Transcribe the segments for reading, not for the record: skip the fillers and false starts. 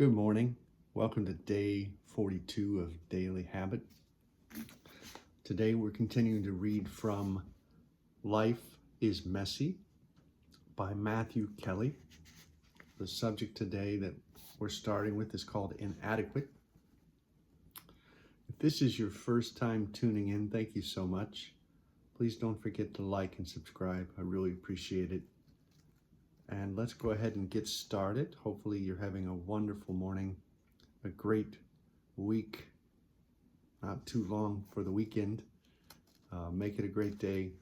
Good morning. Welcome to day 42 of Daily Habit. Today we're continuing to read from Life is Messy by Matthew Kelly. The subject today that we're starting with is called Inadequate. If this is your first time tuning in, thank you so much. Please don't forget to like and subscribe. I really appreciate it. And let's go ahead and get started. Hopefully you're having a wonderful morning, a great week, not too long for the weekend. Make it a great day.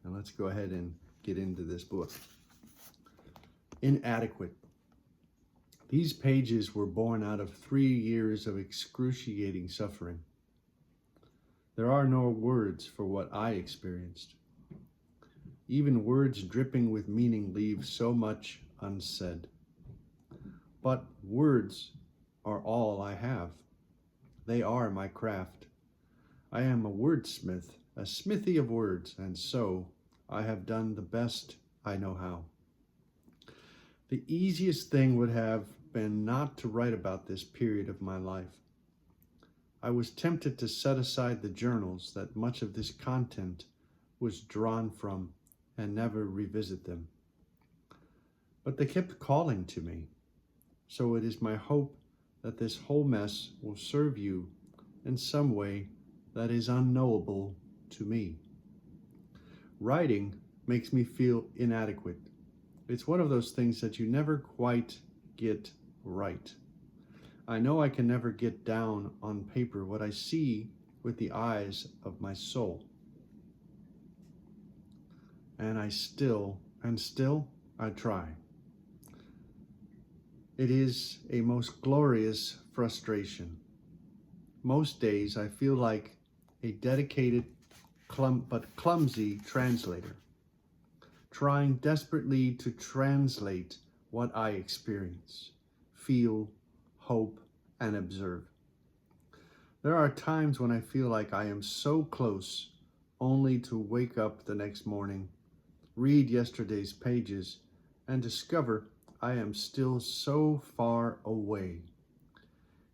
And let's go ahead and get into this book. Inadequate. These pages were born out of 3 years of excruciating suffering. There are no words for what I experienced. Even words dripping with meaning leave so much unsaid. But words are all I have. They are my craft. I am a wordsmith, a smithy of words, and so I have done the best I know how. The easiest thing would have been not to write about this period of my life. I was tempted to set aside the journals that much of this content was drawn from and never revisit them. But they kept calling to me, so it is my hope that this whole mess will serve you in some way that is unknowable to me. Writing makes me feel inadequate. It's one of those things that you never quite get right. I know I can never get down on paper what I see with the eyes of my soul. And still I try. It is a most glorious frustration. Most days I feel like a dedicated but clumsy translator, trying desperately to translate what I experience, feel, hope, and observe. There are times when I feel like I am so close only to wake up the next morning, read yesterday's pages, and discover I am still so far away.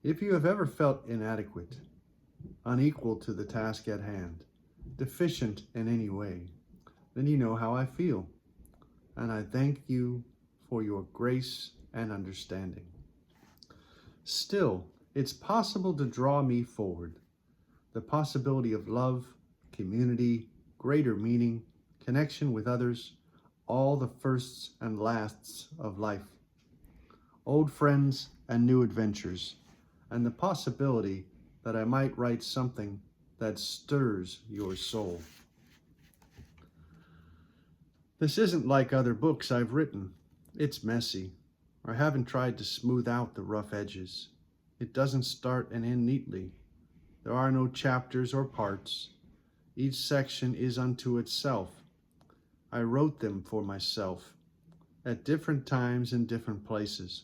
If you have ever felt inadequate, unequal to the task at hand, deficient in any way, then you know how I feel, and I thank you for your grace and understanding. Still, it's possible to draw me forward. The possibility of love, community, greater meaning, connection with others, all the firsts and lasts of life, old friends and new adventures, and the possibility that I might write something that stirs your soul. This isn't like other books I've written. It's messy. I haven't tried to smooth out the rough edges. It doesn't start and end neatly. There are no chapters or parts. Each section is unto itself. I wrote them for myself at different times in different places,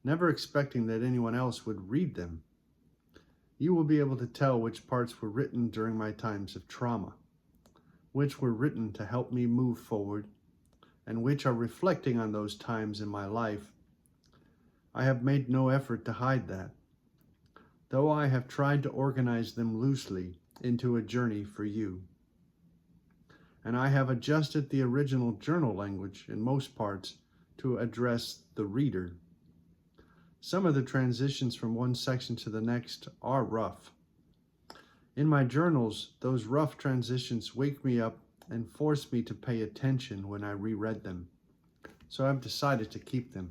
never expecting that anyone else would read them. You will be able to tell which parts were written during my times of trauma, which were written to help me move forward, and which are reflecting on those times in my life. I have made no effort to hide that, though I have tried to organize them loosely into a journey for you. And I have adjusted the original journal language in most parts to address the reader. Some of the transitions from one section to the next are rough. In my journals, those rough transitions wake me up and force me to pay attention when I reread them, so I've decided to keep them.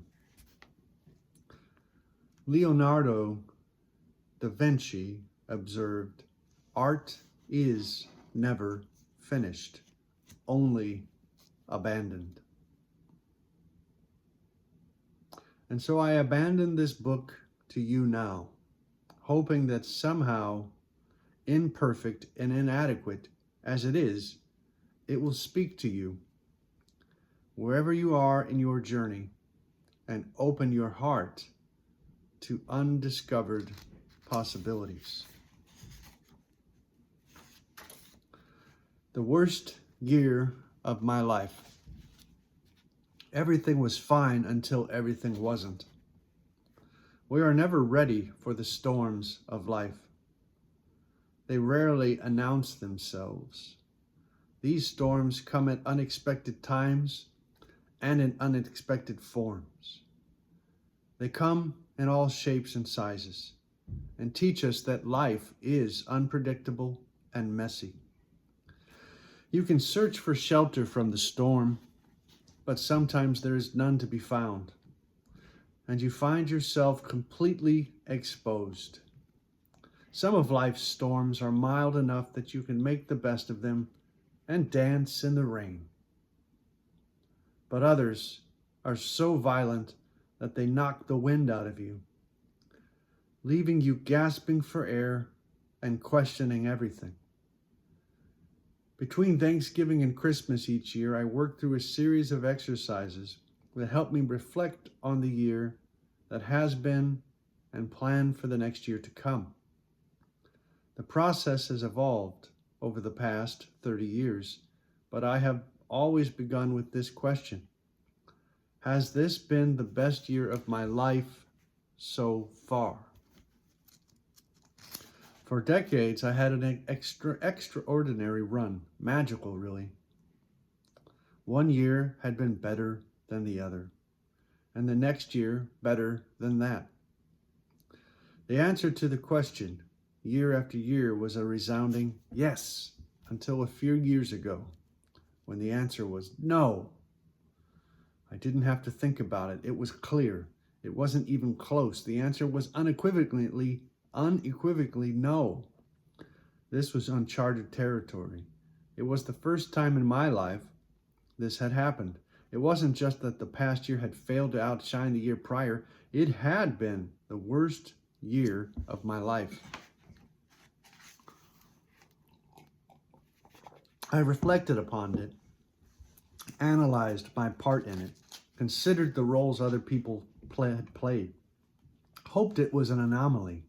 Leonardo da Vinci observed, "Art is never finished, only abandoned." And so I abandon this book to you now, hoping that somehow, imperfect and inadequate as it is, it will speak to you wherever you are in your journey and open your heart to undiscovered possibilities. The worst year of my life. Everything was fine until everything wasn't. We are never ready for the storms of life. They rarely announce themselves. These storms come at unexpected times and in unexpected forms. They come in all shapes and sizes and teach us that life is unpredictable and messy. You can search for shelter from the storm, but sometimes there is none to be found, and you find yourself completely exposed. Some of life's storms are mild enough that you can make the best of them and dance in the rain. But others are so violent that they knock the wind out of you, leaving you gasping for air and questioning everything. Between Thanksgiving and Christmas each year, I work through a series of exercises that help me reflect on the year that has been and plan for the next year to come. The process has evolved over the past 30 years, but I have always begun with this question: has this been the best year of my life so far? For decades, I had an extraordinary run, magical really. One year had been better than the other, and the next year better than that. The answer to the question, year after year, was a resounding yes, until a few years ago, when the answer was no. I didn't have to think about it. It was clear. It wasn't even close. The answer was unequivocally no. This was uncharted territory. It was the first time in my life this had happened. It wasn't just that the past year had failed to outshine the year prior. It had been the worst year of my life. I reflected upon it, analyzed my part in it, considered the roles other people had played, hoped it was an anomaly,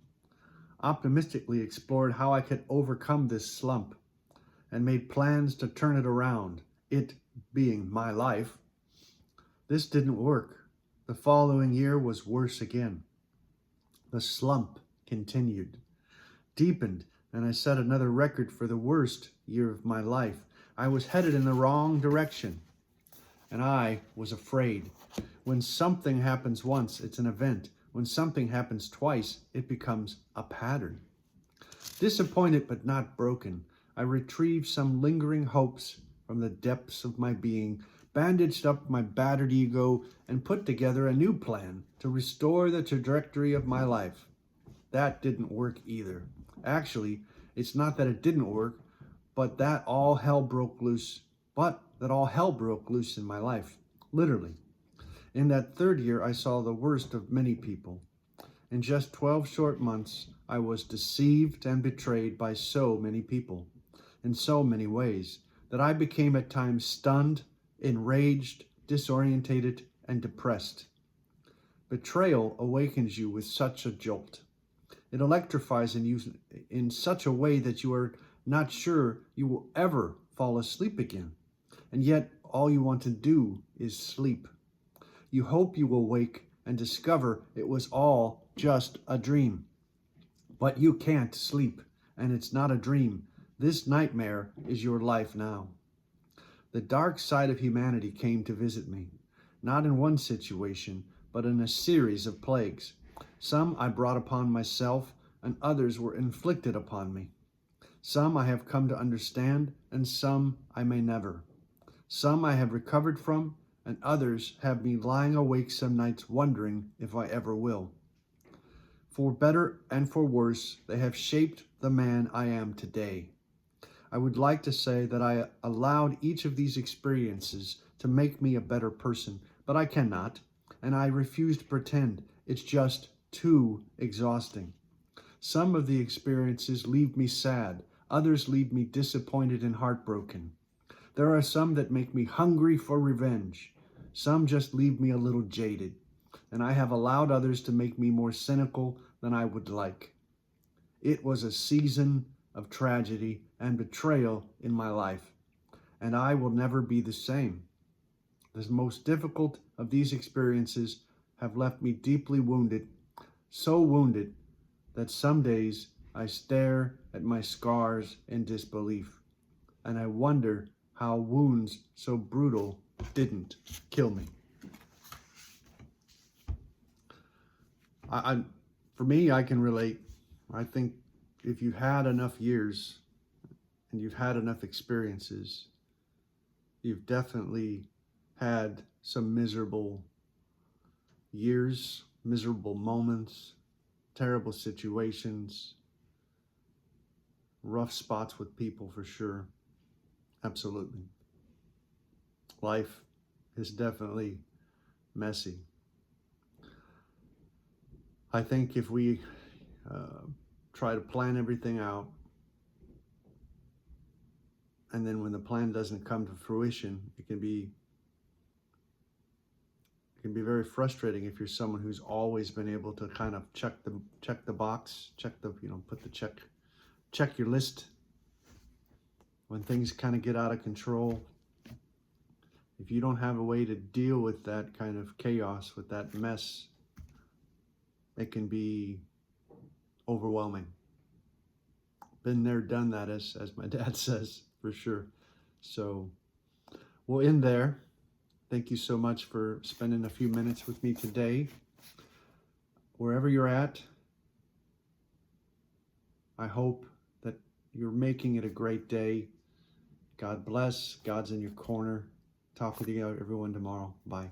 optimistically explored how I could overcome this slump, and made plans to turn it around, it being my life. This didn't work. The following year was worse again. The slump continued, deepened, and I set another record for the worst year of my life. I was headed in the wrong direction, and I was afraid. When something happens once, it's an event. When something happens twice, it becomes a pattern. Disappointed but not broken, I retrieved some lingering hopes from the depths of my being, bandaged up my battered ego, and put together a new plan to restore the trajectory of my life. That didn't work either. Actually, it's not that it didn't work, but that all hell broke loose in my life, literally. In that third year, I saw the worst of many people. In just 12 short months, I was deceived and betrayed by so many people, in so many ways, that I became at times stunned, enraged, disorientated, and depressed. Betrayal awakens you with such a jolt. It electrifies you in such a way that you are not sure you will ever fall asleep again. And yet, all you want to do is sleep. You hope you will wake and discover it was all just a dream. But you can't sleep, and it's not a dream. This nightmare is your life now. The dark side of humanity came to visit me, not in one situation, but in a series of plagues. Some I brought upon myself, and others were inflicted upon me. Some I have come to understand, and some I may never. Some I have recovered from, and others have me lying awake some nights wondering if I ever will. For better and for worse, they have shaped the man I am today. I would like to say that I allowed each of these experiences to make me a better person, but I cannot, and I refuse to pretend. It's just too exhausting. Some of the experiences leave me sad, others leave me disappointed and heartbroken. There are some that make me hungry for revenge. Some just leave me a little jaded, and I have allowed others to make me more cynical than I would like. It was a season of tragedy and betrayal in my life, and I will never be the same. The most difficult of these experiences have left me deeply wounded, so wounded that some days I stare at my scars in disbelief, and I wonder how wounds so brutal didn't kill me. For me, I can relate. I think if you've had enough years and you've had enough experiences, you've definitely had some miserable years, miserable moments, terrible situations, rough spots with people for sure. Absolutely. Life is definitely messy. I think if we try to plan everything out, and then when the plan doesn't come to fruition, it can be very frustrating if you're someone who's always been able to kind of check the box, put the check your list when things kind of get out of control. If you don't have a way to deal with that kind of chaos, with that mess, it can be overwhelming. Been there, done that, as my dad says, for sure. So we'll end there. Thank you so much for spending a few minutes with me today. Wherever you're at, I hope that you're making it a great day. God bless. God's in your corner. Talk with you everyone tomorrow. Bye.